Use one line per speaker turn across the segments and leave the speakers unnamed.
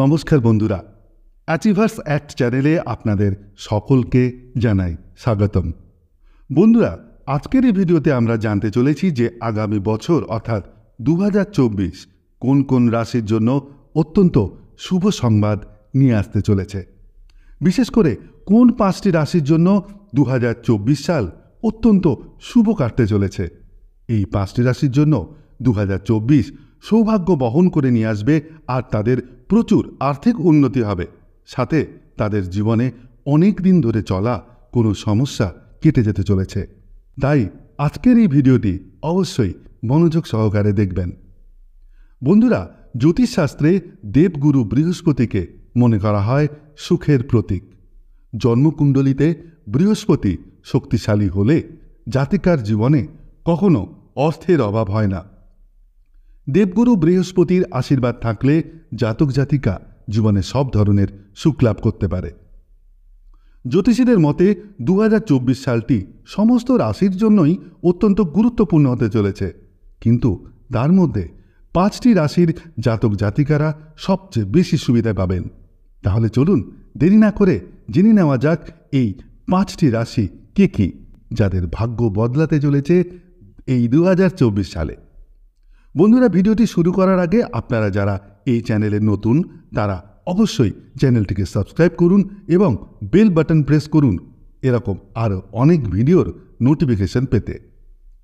নমস্কার বন্ধুরা, achievers act চ্যানেলে আপনাদের সকলকে জানাই স্বাগতম। বন্ধুরা, আজকের এই ভিডিওতে আমরা জানতে চলেছি যে আগামী বছর অর্থাৎ 2024 কোন কোন রাশির জন্য অত্যন্ত শুভ সংবাদ নিয়ে আসতে চলেছে। বিশেষ করে কোন 5টি রাশির জন্য 2024 সাল অত্যন্ত শুভ কাটতে চলেছে। এই 5টি রাশির জন্য 2024 সৌভাগ্য বহন করে নিয়ে আসবে আর তাদের প্রচুর আর্থিক উন্নতি হবে, সাথে তাদের জীবনে অনেক দিন ধরে চলা কোনো সমস্যা কেটে যেতে চলেছে। তাই আজকের এই ভিডিওটি অবশ্যই মনোযোগ সহকারে দেখবেন। বন্ধুরা, জ্যোতিষশাস্ত্রে দেবগুরু বৃহস্পতিকে মনে করা হয় সুখের প্রতীক। জন্মকুণ্ডলিতে বৃহস্পতি শক্তিশালী হলে জাতিকার জীবনে কখনো অর্থের অভাব হয় না। দেবগুরু বৃহস্পতির আশীর্বাদ থাকলে জাতক জাতিকা জীবনে সব ধরনের সুখ লাভ করতে পারে। জ্যোতিষীদের মতে 2024 সালটি সমস্ত রাশির জন্যই অত্যন্ত গুরুত্বপূর্ণ হতে চলেছে, কিন্তু তার মধ্যে 5টি রাশির জাতক জাতিকারা সবচেয়ে বেশি সুবিধা পাবেন। তাহলে চলুন দেরি না করে জেনে নেওয়া যাক এই 5টি রাশি কে কি, যাদের ভাগ্য বদলাতে চলেছে এই 2024 সালে। বন্ধুরা, ভিডিওটি শুরু করার আগে আপনারা যারা এই চ্যানেলে নতুন তারা অবশ্যই চ্যানেলটিকে সাবস্ক্রাইব করুন এবং বেল বাটন প্রেস করুন এরকম আরও অনেক ভিডিওর নোটিফিকেশন পেতে।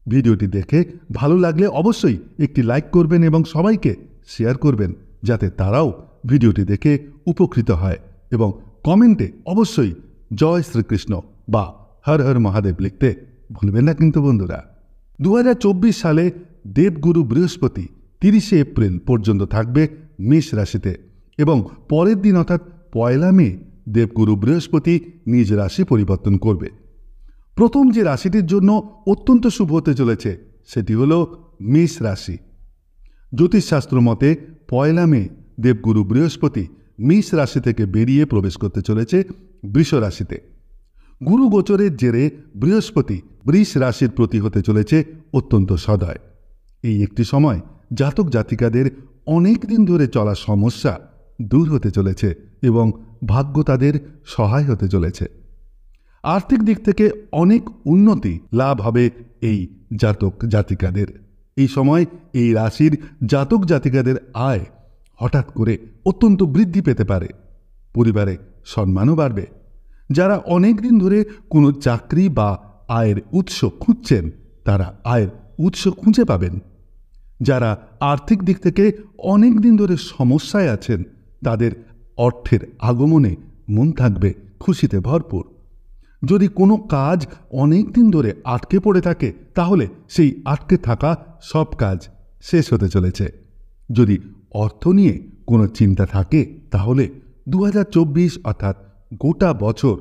ভিডিওটি দেখে ভালো লাগলে অবশ্যই একটি লাইক করবেন এবং সবাইকে শেয়ার করবেন, যাতে তারাও ভিডিওটি দেখে উপকৃত হয়, এবং কমেন্টে অবশ্যই জয় শ্রীকৃষ্ণ বা হর হর মহাদেব লিখতে ভুলবেন না কিন্তু। বন্ধুরা, 2024 সালে দেবগুরু বৃহস্পতি 30 এপ্রিল পর্যন্ত থাকবে মেষ রাশিতে এবং পরের দিন অর্থাৎ 1 মে দেবগুরু বৃহস্পতি নিজ রাশি পরিবর্তন করবে। প্রথম যে রাশিটির জন্য অত্যন্ত শুভ হতে চলেছে সেটি হল মেষ রাশি। জ্যোতিষশাস্ত্র মতে 1 মে দেবগুরু বৃহস্পতি মেষ রাশি থেকে বেরিয়ে প্রবেশ করতে চলেছে বৃষ রাশিতে। গুরু গোচরের জেরে বৃহস্পতি বৃষ রাশির প্রতি হতে চলেছে অত্যন্ত সদয়। এই একটি সময় জাতক জাতিকাদের অনেক দিন ধরে চলা সমস্যা দূর হতে চলেছে এবং ভাগ্য তাদের সহায় হতে চলেছে। আর্থিক দিক থেকে অনেক উন্নতি লাভ হবে এই জাতক জাতিকাদের। এই সময় এই রাশির জাতক জাতিকাদের আয় হঠাৎ করে অত্যন্ত বৃদ্ধি পেতে পারে। পরিবারে সম্মানও বাড়বে। যারা অনেক দিন ধরে কোনো চাকরি বা আয়ের উৎস খুঁজছেন তারা আয়ের উৎস খুঁজে পাবেন। যারা আর্থিক দিক থেকে অনেক দিন ধরে সমস্যায় আছেন তাদের অর্থের আগমনে মন থাকবে খুশিতে ভরপুর। যদি কোনো কাজ অনেক দিন ধরে আটকে পড়ে থাকে তাহলে সেই আটকে থাকা সব কাজ শেষ হতে চলেছে। যদি অর্থ নিয়ে কোনো চিন্তা থাকে তাহলে 2024 অর্থাৎ গোটা বছর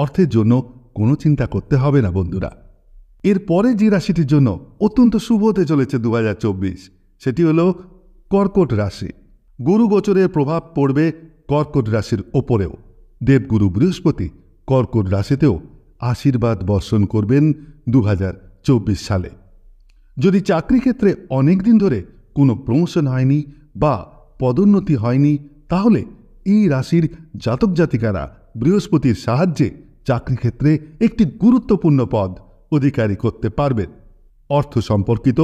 অর্থের জন্য কোনো চিন্তা করতে হবে না। বন্ধুরা, এরপরে যে রাশিটির জন্য অত্যন্ত শুভ হতে চলেছে 2024 সেটি হল কর্কট রাশি। গুরু গোচরের প্রভাব পড়বে কর্কট রাশির ওপরেও। দেবগুরু বৃহস্পতি কর্কট রাশিতেও আশীর্বাদ বর্ষণ করবেন 2024 সালে। যদি চাকরি ক্ষেত্রে অনেক দিন ধরে কোনো প্রমোশন হয়নি বা পদোন্নতি হয়নি তাহলে এই রাশির জাতক জাতিকারা বৃহস্পতির সাহায্যে চাকরি ক্ষেত্রে একটি গুরুত্বপূর্ণ পদ অধিকারী করতে পারবেন। অর্থ সম্পর্কিত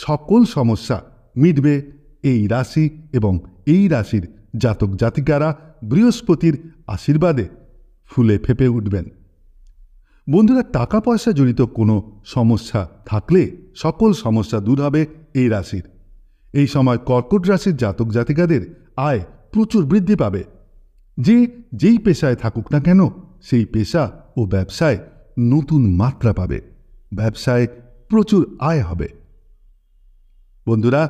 সকল সমস্যা মিটবে এই রাশি এবং এই রাশির জাতক জাতিকারা বৃহস্পতির আশীর্বাদে ফুলে ফেপে উঠবেন। বন্ধুরা, টাকা পয়সা জড়িত কোনো সমস্যা থাকলে সকল সমস্যা দূর হবে এই রাশির। এই সময় কর্কট রাশির জাতক জাতিকাদের আয় প্রচুর বৃদ্ধি পাবে। যেই পেশায় থাকুক না কেন সেই পেশা ও ব্যবসায় নতুন মাত্রা পাবে। ব্যবসায় প্রচুর আয় হবে। বন্ধুরা,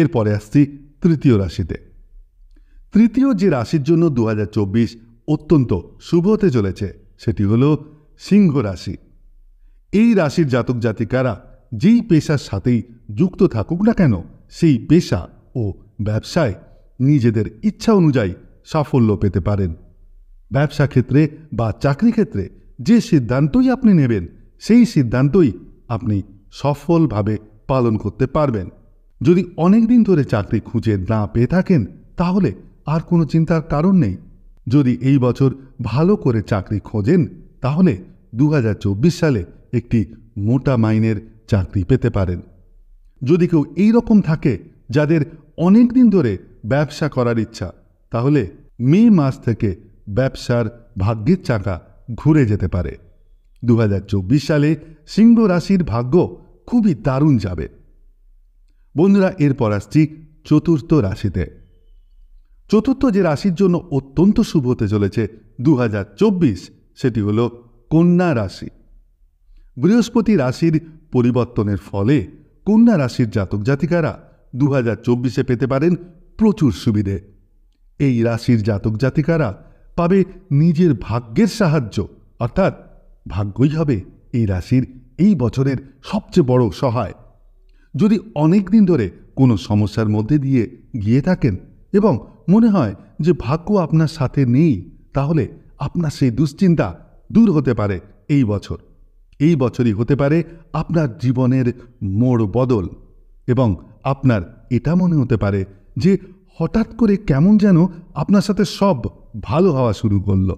এরপরে আসছি তৃতীয় রাশিতে। তৃতীয় যে রাশির জন্য 2024 অত্যন্ত শুভ হতে চলেছে সেটি হল সিংহ রাশি। এই রাশির জাতক জাতিকারা যেই পেশার সাথেই যুক্ত থাকুক না কেন সেই পেশা ও ব্যবসায় নিজেদের ইচ্ছা অনুযায়ী সাফল্য পেতে পারেন। ব্যবসা ক্ষেত্রে বা চাকরি ক্ষেত্রে যে সিদ্ধান্তই আপনি নেবেন সেই সিদ্ধান্তই আপনি সফলভাবে পালন করতে পারবেন। যদি অনেক দিন ধরে চাকরি খুঁজে না পেয়ে থাকেন তাহলে আর কোনো চিন্তার কারণ নেই। যদি এই বছর ভালো করে চাকরি খোঁজেন তাহলে 2024 সালে একটি মোটা মাইনের চাকরি পেতে পারেন। যদি কেউ এই রকম থাকে যাদের অনেক দিন ধরে ব্যবসা করার ইচ্ছা, তাহলে মে মাস থেকে ব্যবসার ভাগ্যের চাকা ঘুরে যেতে পারে। 2024 সালে সিংহ রাশির ভাগ্য খুবই দারুণ যাবে। বন্ধুরা, এরপর আসছি চতুর্থ রাশিতে। চতুর্থ যে রাশির জন্য অত্যন্ত শুভ হতে চলেছে 2024, সেটি হল কন্যা রাশি। বৃহস্পতি রাশির পরিবর্তনের ফলে কন্যা রাশির জাতক জাতিকারা 2024-এ পেতে পারেন প্রচুর সুবিধে। এই রাশির জাতক জাতিকারা পাবে নিজের ভাগ্যের সাহায্য, অর্থাৎ ভাগ্যই হবে এই রাশির এই বছরের সবচেয়ে বড় সহায়। যদি অনেক দিন ধরে কোনো সমস্যার মধ্যে দিয়ে গিয়ে থাকেন এবং মনে হয় যে ভাগ্য আপনার সাথে নেই, তাহলে আপনার সেই দুশ্চিন্তা দূর হতে পারে এই বছর। এই বছরই হতে পারে আপনার জীবনের মোড় বদল এবং আপনার এটা মনে হতে পারে যে হঠাৎ করে কেমন যেন আপনার সাথে সব ভালো হওয়া শুরু করল।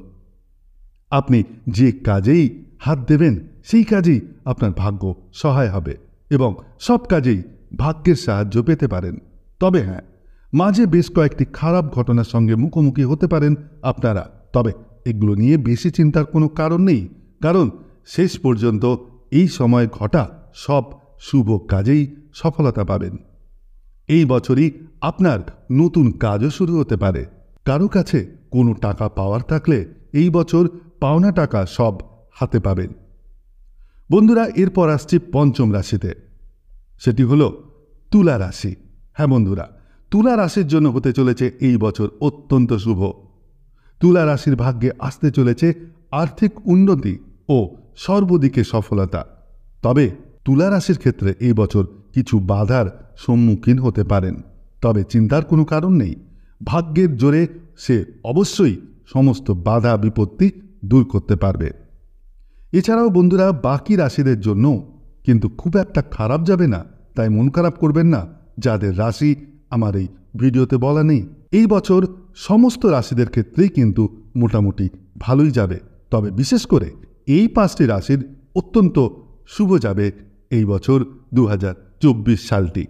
আপনি যে কাজেই হাত দেবেন সেই কাজেই আপনার ভাগ্য সহায় হবে এবং সব কাজেই ভাগ্যের সাহায্য পেতে পারেন। তবে হ্যাঁ, মাঝে বেশ কয়েকটি খারাপ ঘটনার সঙ্গে মুখোমুখি হতে পারেন আপনারা। তবে এগুলো নিয়ে বেশি চিন্তার কোনো কারণ নেই, কারণ শেষ পর্যন্ত এই সময় ঘটা সব শুভ কাজেই সফলতা পাবেন। এই বছরই আপনার নতুন কাজও শুরু হতে পারে। কারো কাছে কোনো টাকা পাওয়ার থাকলে এই বছর পাওনা টাকা সব হাতে পাবেন। বন্ধুরা, এরপর আসছি পঞ্চম রাশিতে, সেটি হলো তুলা রাশি। হ্যাঁ বন্ধুরা, তুলা রাশির জন্য হতে চলেছে এই বছর অত্যন্ত শুভ। তুলা রাশির ভাগ্যে আসতে চলেছে আর্থিক উন্নতি ও সর্বদিকে সফলতা। তবে তুলা রাশির ক্ষেত্রে এই বছর কিছু বাধার সম্মুখীন হতে পারেন। তবে চিন্তার কোনো কারণ নেই, ভাগ্যের জোরে সে অবশ্যই সমস্ত বাধা বিপত্তি দূর করতে পারবে। এছাড়াও বন্ধুরা, বাকি রাশিদের জন্য কিন্তু খুব একটা খারাপ যাবে না, তাই মন খারাপ করবেন না। যাদের রাশি আমার এই ভিডিওতে বলা নেই, এই বছর সমস্ত রাশিদের ক্ষেত্রেই কিন্তু মোটামুটি ভালোই যাবে। তবে বিশেষ করে এই 5টি রাশির অত্যন্ত শুভ যাবে এই বছর 2024 সালটি।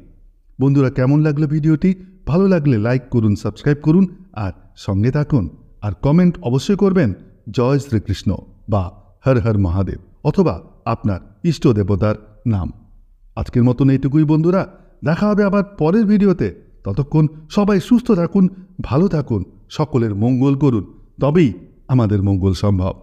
বন্ধুরা, কেমন লাগলো ভিডিওটি? ভালো লাগলে লাইক করুন, সাবস্ক্রাইব করুন আর সঙ্গে থাকুন। আর কমেন্ট অবশ্যই করবেন জয় শ্রীকৃষ্ণ বা হর হর মহাদেব অথবা আপনার ইষ্ট দেবতার নাম। আজকের মতন এইটুকুই বন্ধুরা, দেখা হবে আবার পরের ভিডিওতে। ততক্ষণ সবাই সুস্থ থাকুন, ভালো থাকুন, সকলের মঙ্গল করুন, তবেই আমাদের মঙ্গল সম্ভব।